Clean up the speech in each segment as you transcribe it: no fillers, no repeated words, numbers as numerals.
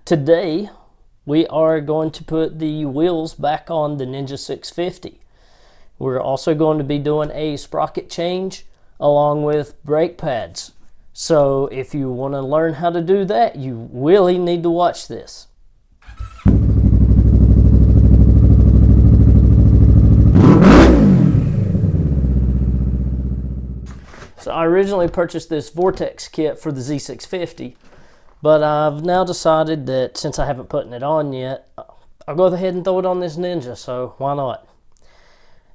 Today we are going to put the wheels back on the Ninja 650. We're also going to be doing a sprocket change along with brake pads. So if you want to learn how to do that, you really need to watch this. So I originally purchased this Vortex kit for the Z650, but I've now decided that since I haven't put it on yet, I'll go ahead and throw it on this Ninja, so why not?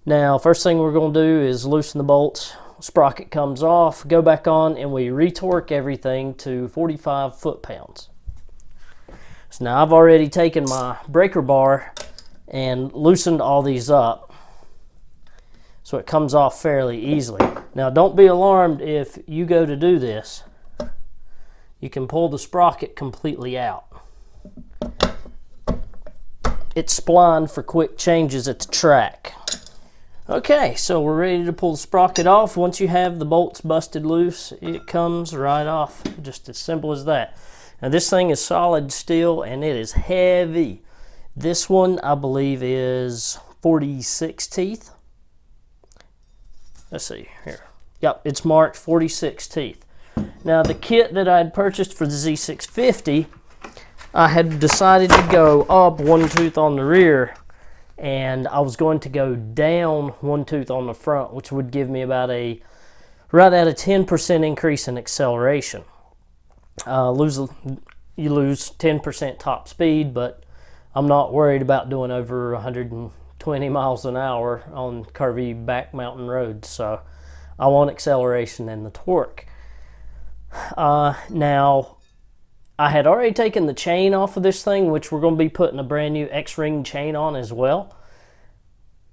Now, first thing we're going to do is loosen the bolts. Sprocket comes off, go back on, and we retorque everything to 45 foot-pounds. So now I've already taken my breaker bar and loosened all these up, so it comes off fairly easily. Now don't be alarmed if you go to do this. You can pull the sprocket completely out. It's splined for quick changes at the track. Okay, so we're ready to pull the sprocket off. Once you have the bolts busted loose, it comes right off. Just as simple as that. Now this thing is solid steel and it is heavy. This one I believe is 46 teeth. Let's see here. Yep, it's marked 46 teeth. Now the kit that I had purchased for the Z650, I had decided to go up one tooth on the rear, and I was going to go down one tooth on the front, which would give me about right at a 10% increase in acceleration. You lose 10% top speed, but I'm not worried about doing over 120 miles an hour on curvy back mountain roads, so I want acceleration and the torque. Now, I had already taken the chain off of this thing, which we're going to be putting a brand new X-ring chain on as well.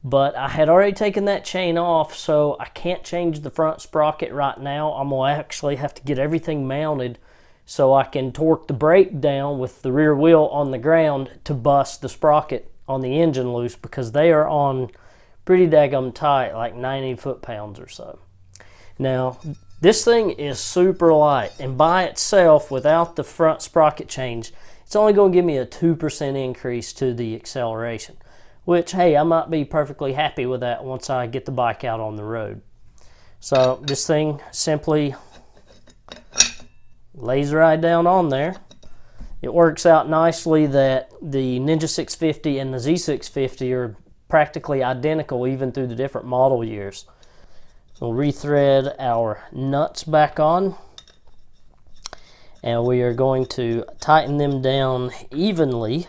But I had already taken that chain off, so I can't change the front sprocket right now. I'm going to actually have to get everything mounted so I can torque the brake down with the rear wheel on the ground to bust the sprocket on the engine loose, because they are on pretty daggum tight, like 90 foot-pounds or so. Now, this thing is super light, and by itself, without the front sprocket change, it's only going to give me a 2% increase to the acceleration, which, hey, I might be perfectly happy with that once I get the bike out on the road. So this thing simply lays right down on there. It works out nicely that the Ninja 650 and the Z650 are practically identical even through the different model years. We'll rethread our nuts back on, and we are going to tighten them down evenly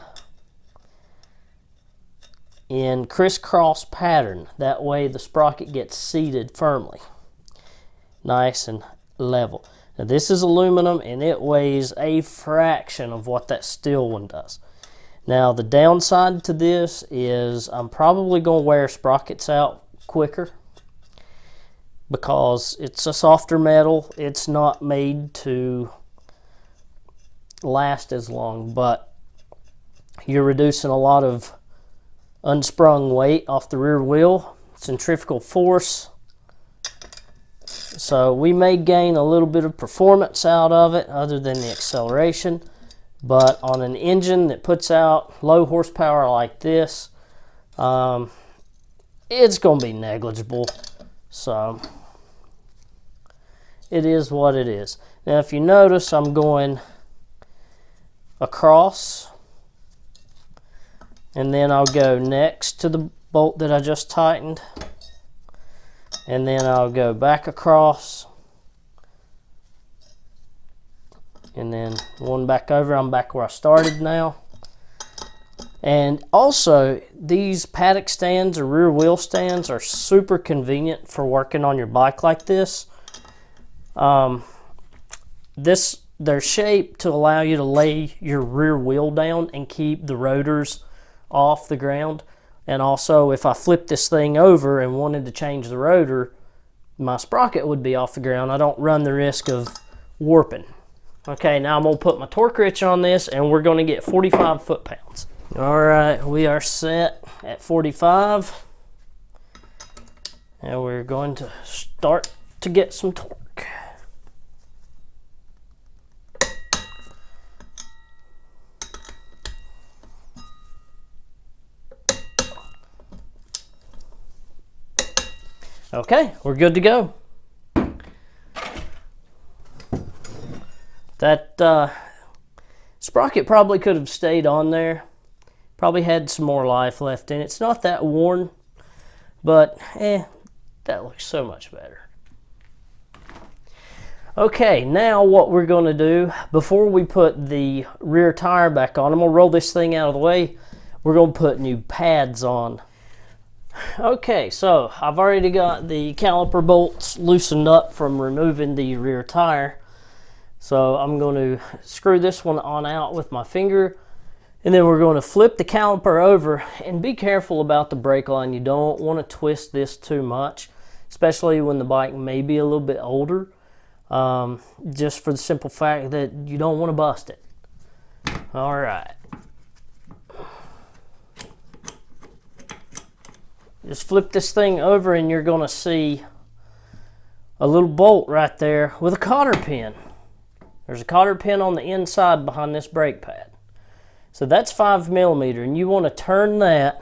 in crisscross pattern. That way the sprocket gets seated firmly, nice and level. Now this is aluminum and it weighs a fraction of what that steel one does. Now the downside to this is I'm probably going to wear sprockets out quicker, because it's a softer metal. It's not made to last as long, but you're reducing a lot of unsprung weight off the rear wheel, centrifugal force. So we may gain a little bit of performance out of it other than the acceleration, but on an engine that puts out low horsepower like this, it's going to be negligible. So it is what it is. Now if you notice, I'm going across, and then I'll go next to the bolt that I just tightened, and then I'll go back across, and then one back over. I'm back where I started now. And also, these paddock stands or rear wheel stands are super convenient for working on your bike like this. They're shaped to allow you to lay your rear wheel down and keep the rotors off the ground. And also, if I flip this thing over and wanted to change the rotor, my sprocket would be off the ground. I don't run the risk of warping. Okay, now I'm going to put my torque wrench on this, and we're going to get 45 foot-pounds. All right, we are set at 45. And we're going to start to get some torque. Okay, we're good to go. That sprocket probably could have stayed on there. Probably had some more life left in it. It's not that worn, but that looks so much better. Okay, now what we're going to do, before we put the rear tire back on, I'm going to roll this thing out of the way. We're going to put new pads on. Okay, so I've already got the caliper bolts loosened up from removing the rear tire. So I'm going to screw this one on out with my finger, and then we're going to flip the caliper over, and be careful about the brake line. You don't want to twist this too much, especially when the bike may be a little bit older. Just for the simple fact that you don't want to bust it. All right. Just flip this thing over and you're going to see a little bolt right there with a cotter pin. There's a cotter pin on the inside behind this brake pad. So that's 5mm, and you want to turn that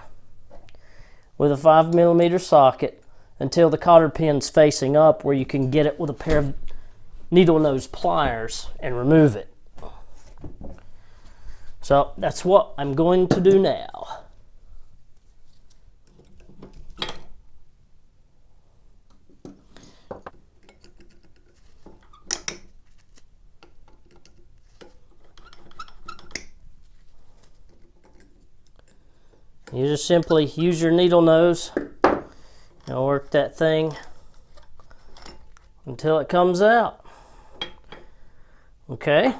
with a 5mm socket until the cotter pin's facing up, where you can get it with a pair of needle nose pliers and remove it. So that's what I'm going to do now. You just simply use your needle nose and work that thing until it comes out. Okay,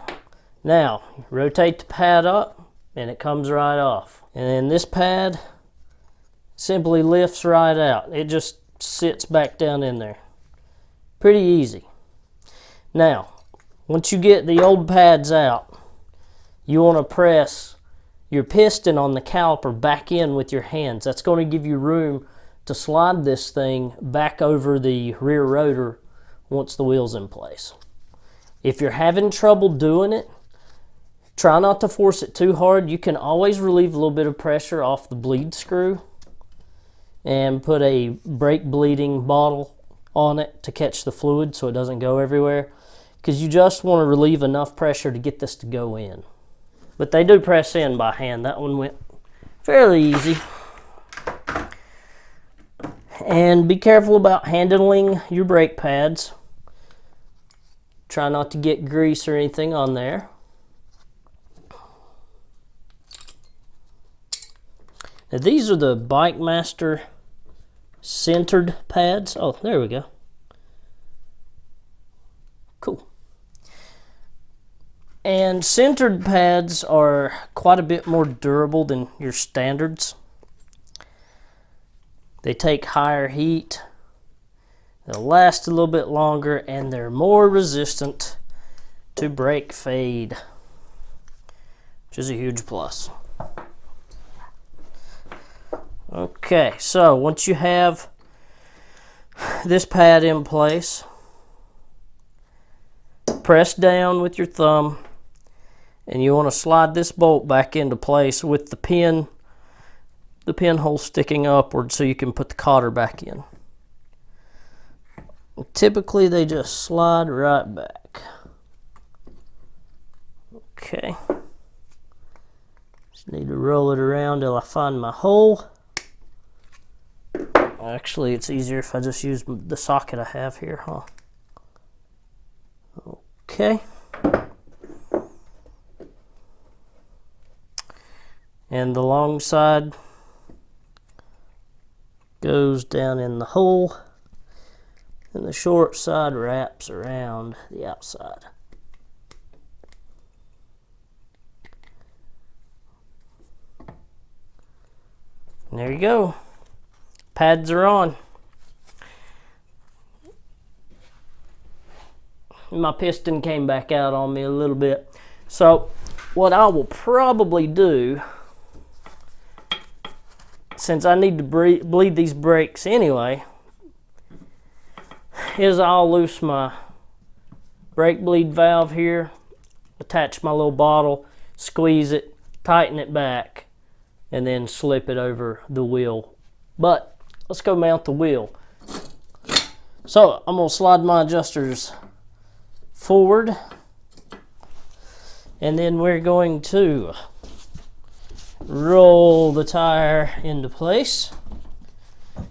now rotate the pad up and it comes right off. And then this pad simply lifts right out. It just sits back down in there. Pretty easy. Now, once you get the old pads out, you want to press your piston on the caliper back in with your hands. That's going to give you room to slide this thing back over the rear rotor once the wheel's in place. If you're having trouble doing it, try not to force it too hard. You can always relieve a little bit of pressure off the bleed screw and put a brake bleeding bottle on it to catch the fluid so it doesn't go everywhere, because you just want to relieve enough pressure to get this to go in. But they do press in by hand. That one went fairly easy. And be careful about handling your brake pads. Try not to get grease or anything on there. Now these are the Bike Master centered pads. Oh, there we go. Cool. And centered pads are quite a bit more durable than your standards. They take higher heat, they'll last a little bit longer, and they're more resistant to brake fade, which is a huge plus. Okay, so once you have this pad in place, press down with your thumb, and you want to slide this bolt back into place with the pin hole sticking upward so you can put the cotter back in. Typically they just slide right back. Okay. Just need to roll it around till I find my hole. Actually, it's easier if I just use the socket I have here, huh? Okay. And the long side goes down in the hole, and the short side wraps around the outside. And there you go. Pads are on. My piston came back out on me a little bit. So what I will probably do, since I need to bleed these brakes anyway, is I'll loose my brake bleed valve here, attach my little bottle, squeeze it, tighten it back, and then slip it over the wheel. But let's go mount the wheel. So I'm gonna slide my adjusters forward, and then we're going to roll the tire into place.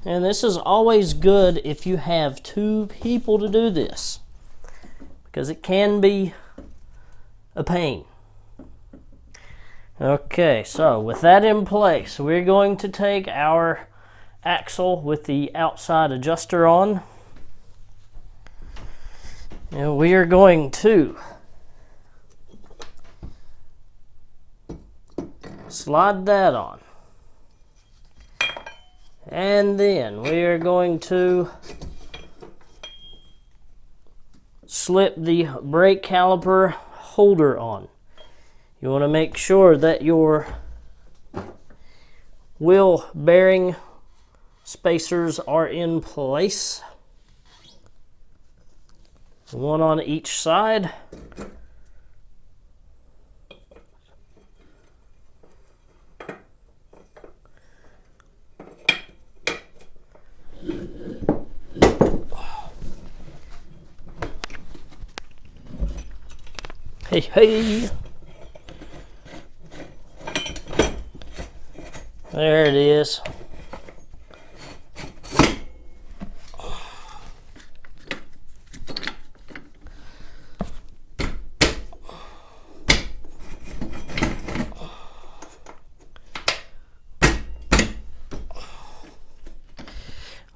And this is always good if you have two people to do this, because it can be a pain. Okay, so with that in place, we're going to take our axle with the outside adjuster on, and we are going to slide that on. And then we are going to slip the brake caliper holder on. You want to make sure that your wheel bearing spacers are in place. One on each side. Hey, hey. There it is.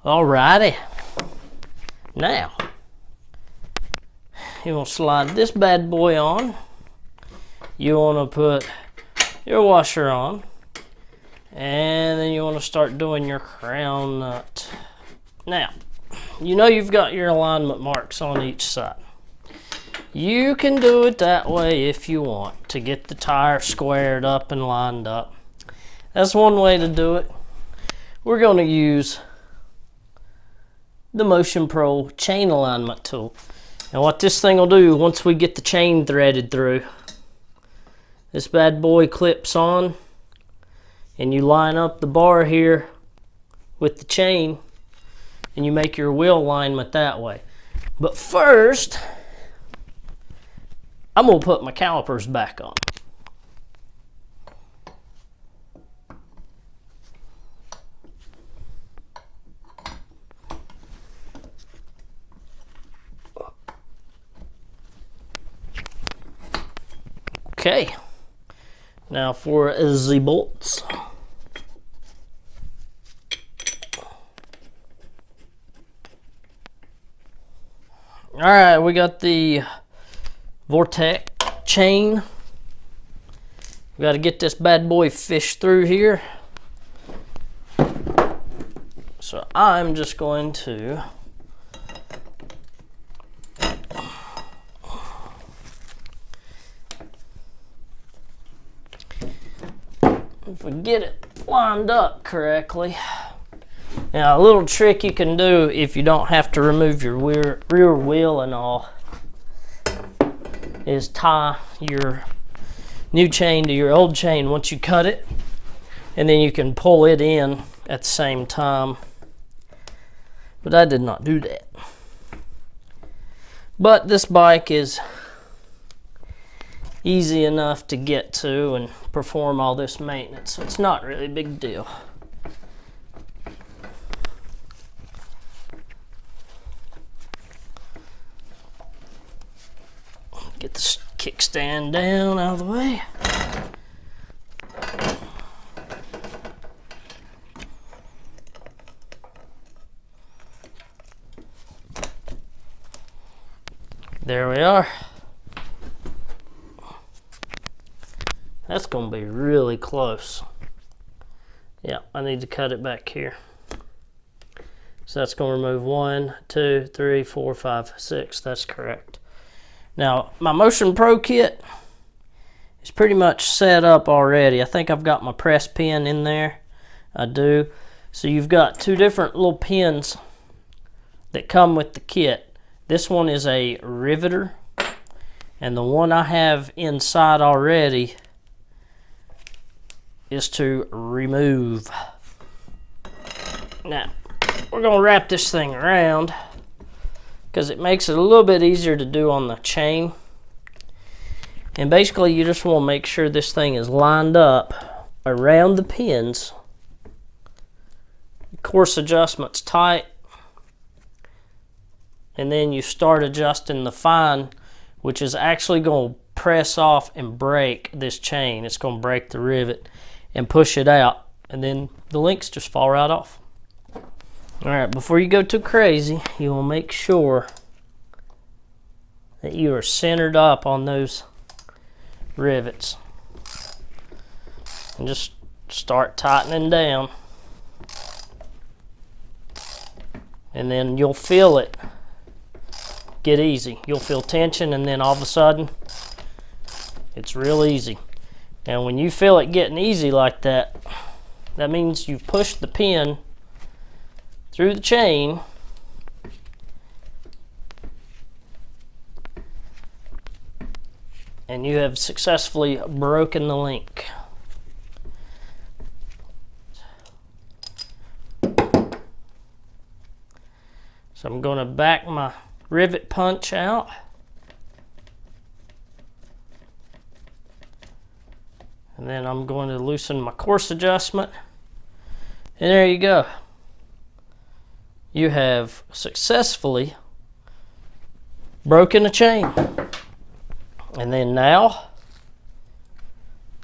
Alrighty. Now, you want to slide this bad boy on. You want to put your washer on. And then you want to start doing your crown nut. Now, you know you've got your alignment marks on each side. You can do it that way if you want to get the tire squared up and lined up. That's one way to do it. We're going to use the Motion Pro chain alignment tool. And what this thing will do, once we get the chain threaded through, this bad boy clips on, and you line up the bar here with the chain, and you make your wheel alignment that way. But first, I'm gonna put my calipers back on. Okay, now for the bolts. All right, we got the Vortex chain. We got to get this bad boy fished through here. So I'm just going to if we get it lined up correctly. Now, a little trick you can do if you don't have to remove your rear wheel and all is tie your new chain to your old chain once you cut it, and then you can pull it in at the same time. But I did not do that. But this bike is easy enough to get to and perform all this maintenance, so it's not really a big deal. Get the kickstand down out of the way. There we are. That's going to be really close. Yeah, I need to cut it back here. So that's going to remove 1, 2, 3, 4, 5, 6. That's correct. Now, my Motion Pro kit is pretty much set up already. I think I've got my press pin in there. I do. So you've got two different little pins that come with the kit. This one is a riveter, and the one I have inside already is to remove. Now, we're going to wrap this thing around because it makes it a little bit easier to do on the chain. And basically you just want to make sure this thing is lined up around the pins. Course adjustment's tight, and then you start adjusting the fine, which is actually going to press off and break this chain. It's going to break the rivet and push it out, and then the links just fall right off. Alright, before you go too crazy, you will make sure that you are centered up on those rivets. And just start tightening down. And then you'll feel it get easy. You'll feel tension, and then all of a sudden, it's real easy. And when you feel it getting easy like that, that means you've pushed the pin through the chain, and you have successfully broken the link. So I'm going to back my rivet punch out. And then I'm going to loosen my course adjustment. And there you go. You have successfully broken a chain. And then now,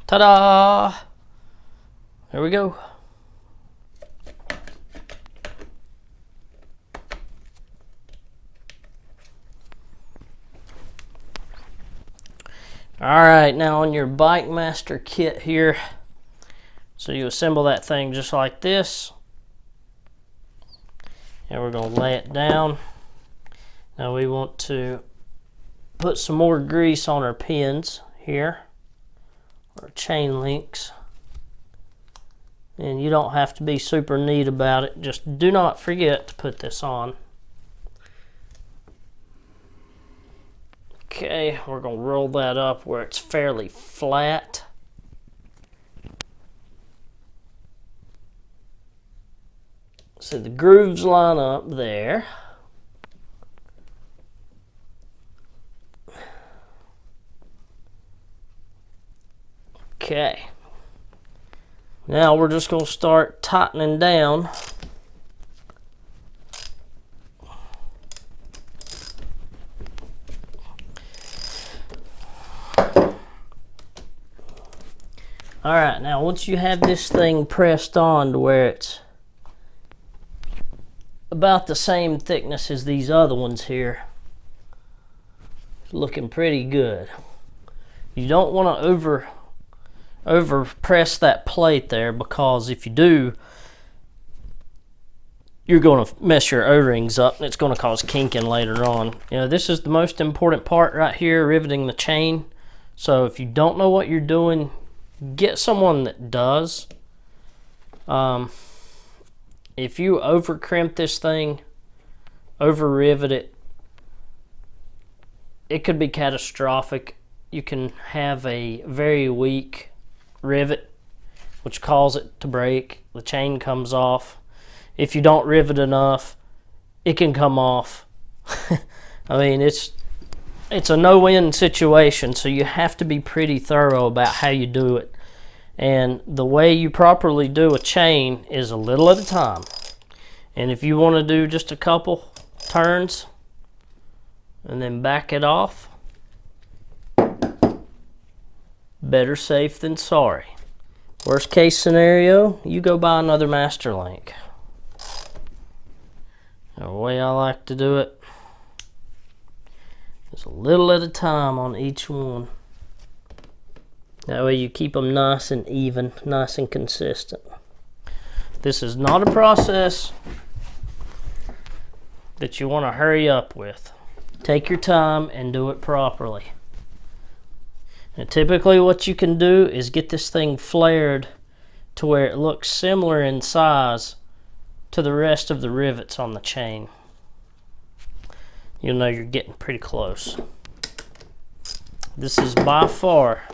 ta-da! There we go. Alright, now on your Bike Master kit here, so you assemble that thing just like this. And we're going to lay it down. Now we want to put some more grease on our pins here, our chain links. And you don't have to be super neat about it. Just do not forget to put this on. Okay, we're going to roll that up where it's fairly flat. So the grooves line up there. Okay. Now we're just going to start tightening down. Alright, now once you have this thing pressed on to where it's about the same thickness as these other ones here, it's looking pretty good. You don't want to over press that plate there, because if you do, you're going to mess your O-rings up and it's going to cause kinking later on. You know, this is the most important part right here, riveting the chain. So if you don't know what you're doing, get someone that does. If you over crimp this thing, over rivet it, it could be catastrophic. You can have a very weak rivet, which cause it to break. The chain comes off. If you don't rivet enough, it can come off. I mean, it's a no-win situation, so you have to be pretty thorough about how you do it. And the way you properly do a chain is a little at a time. And if you want to do just a couple turns and then back it off, better safe than sorry. Worst case scenario, you go buy another master link. The way I like to do it is a little at a time on each one. That way you keep them nice and even, nice and consistent. This is not a process that you want to hurry up with. Take your time and do it properly. And typically what you can do is get this thing flared to where it looks similar in size to the rest of the rivets on the chain. You'll know you're getting pretty close. This is by far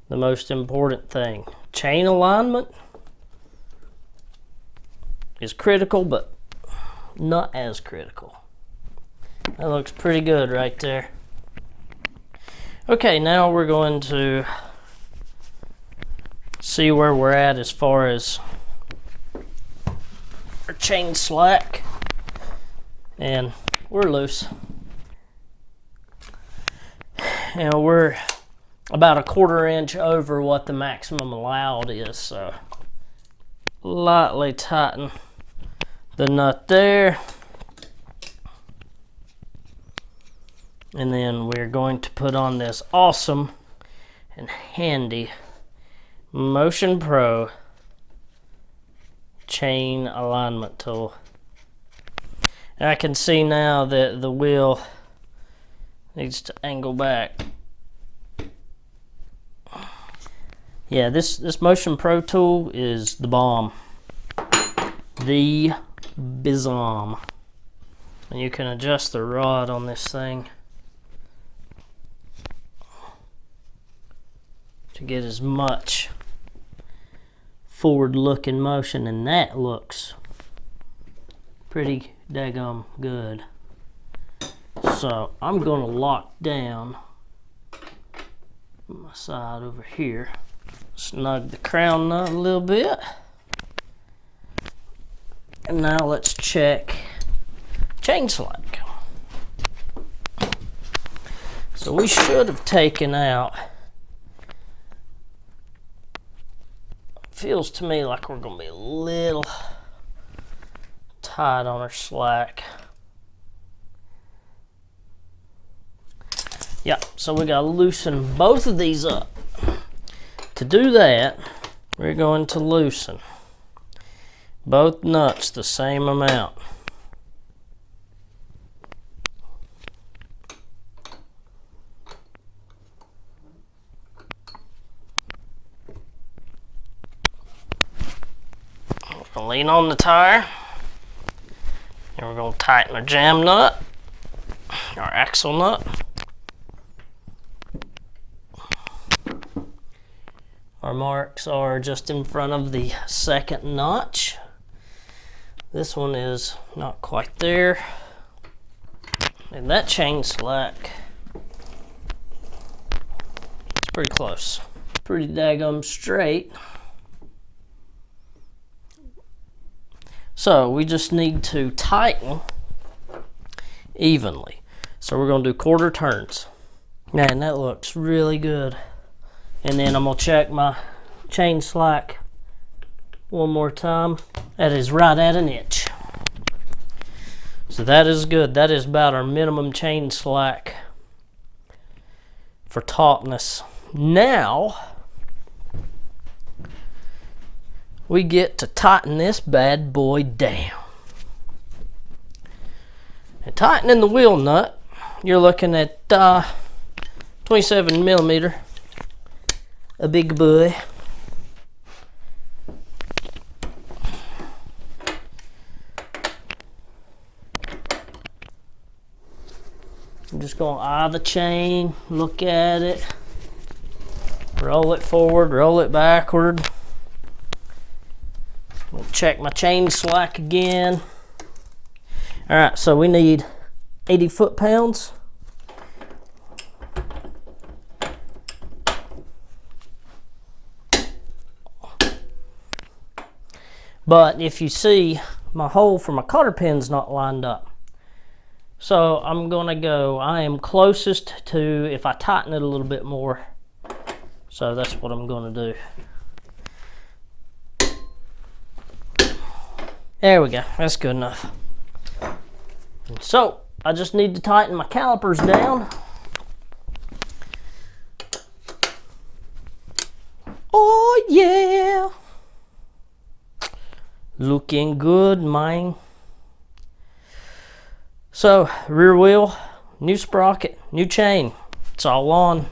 the most important thing. Chain alignment is critical, but not as critical. That looks pretty good right there. Okay, now we're going to see where we're at as far as our chain slack, and we're loose. And we're about a 1/4 inch over what the maximum allowed is, so lightly tighten the nut there. And then we're going to put on this awesome and handy Motion Pro chain alignment tool. And I can see now that the wheel needs to angle back. Yeah, this Motion Pro tool is the bomb. The bizom. And you can adjust the rod on this thing to get as much forward-looking motion, and that looks pretty daggum good. So I'm gonna lock down my side over here, snug the crown nut a little bit, and now let's check chain slack. So we should have taken out, feels to me like we're gonna be a little tight on our slack. Yeah, so we gotta loosen both of these up. To do that, we're going to loosen both nuts the same amount. We're gonna lean on the tire, and we're gonna tighten our jam nut, our axle nut. Our marks are just in front of the second notch. This one is not quite there. And that chain slack, it's pretty close. Pretty daggum straight. So we just need to tighten evenly. So we're gonna do 1/4 turns. Man, that looks really good. And then I'm gonna check my chain slack one more time. That is right at 1 inch. So that is good. That is about our minimum chain slack for tautness. Now we get to tighten this bad boy down. And tightening the wheel nut, you're looking at 27 millimeter. A big boy. I'm just going to eye the chain, look at it, roll it forward, roll it backward. We'll check my chain slack again. All right, so we need 80 foot-pounds. But if you see, my hole for my cotter pin's not lined up. So I'm gonna go, I am closest to, if I tighten it a little bit more. So that's what I'm gonna do. There we go, that's good enough. So I just need to tighten my calipers down. Oh yeah! Looking good, man. So, rear wheel, new sprocket, new chain. It's all on.